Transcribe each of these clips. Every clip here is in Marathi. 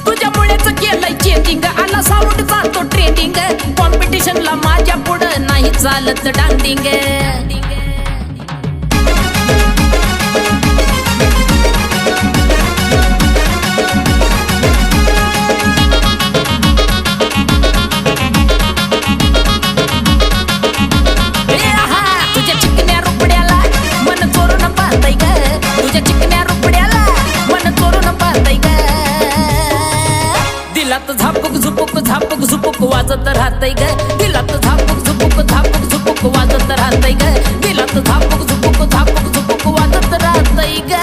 तुझ्यामुळेच केलंय चेंजिंग, आला साऊंड जातो ट्रेंडिंग, कॉम्पिटिशनला माझ्या पुढं नाही चालत डांडिंग. दिलात झापूक झुपूक झापूक झुपूक वाजत राहतय ग, दिलात झापूक झुपूक झापूक झुपूक वाजत राहतय ग, दिलात झापूक झुपूक झापूक झुपूक वाजत राहतय ग.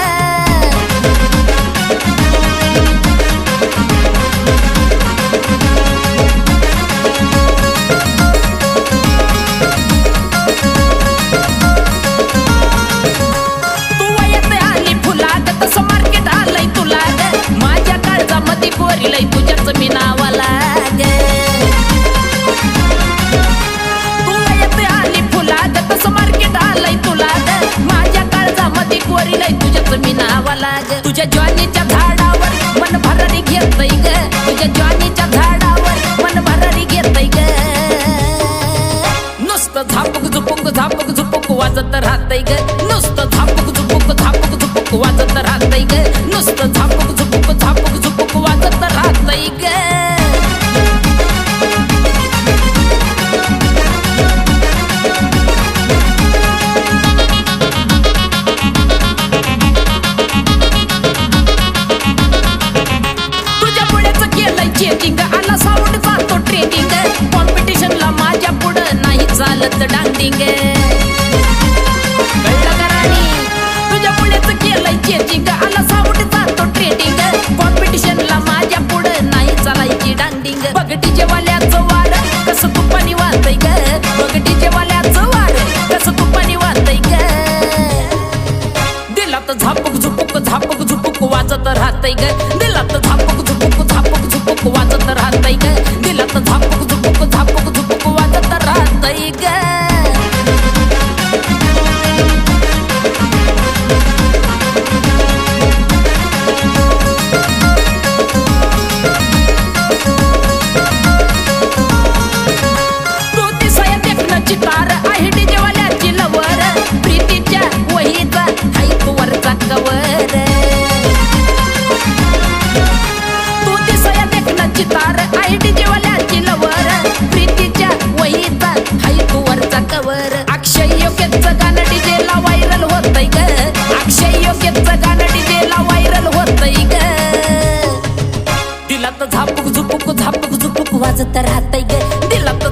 तू वयात आली फुलाग तसं मार्केट आलंय तुला ग, माझ्या काळजामध्ये कोरिलंय तुझ्याच मी नावाला ग. तू वयात आली फुलाग तसं मार्केट आलंय तुला ग, माझ्या काळजामध्ये कोरिलंय तुझ्याच मी नावाला ग. तुझ्या ज्वानीच्या झाडावर मन भरारी घेतय ग, तुझ्या ज्वानीच्या झाडावर मन भरारी घेतय ग. नुसतं झापूक झुपूक झापूक झुपूक वाजत राहतय ग, नुसतं झापूक झुपूक झापूक झुपूक वाजत राहतय ग, नुसतं झापूक झुपूक झापूक झुपूक वाजत राहतय ग. तुझ्यामुळेच केलंय चेंजिंग, आला साऊंड जातो ट्रेंडिंग, कॉम्पिटिशनला माझ्या पुढं नाही चालत डांडिंग. कळलं का राणी? तुझ्यामुळेच केलंय चेंजिंग, आला साऊंड जातो ट्रेंडिंग, कॉम्पिटिशनला माझ्या पुढं नाही चालायची डांडिंग. बघ डीजे वाल्याचं वार कसं तुपानी वाजतंय ग, बघ डीजे वाल्याचं वार कसं तुपानी वाजतंय ग. दिलात झापूक झुपूक झापूक झुपूक वाजत राहतय ग, दिलात झापूक झुपूक झापूक झुपूक वाजत राहतय ग, दिलात झापूक झुपूक झापूक झुपूक वाजत राहतय ग. तू दिसाया देखणं चितार आहे डीजे वाल्याची लवर, प्रीतीच्या वहीचा हाय तू वरचा कवर. तू दिसाया देखणं चितार आहे डीजे वाल्याची लवर, प्रीतीच्या वहीचा हाय तू वरचा कवर. अक्षय योग्यचं गाणं डीजेला व्हायरल होतंय ग, अक्षय योग्यचं गाणं डीजेला व्हायरल होतंय ग. दिलात झापूक झुपूक झापूक झुपूक वाजत राहतंय ग, दिलात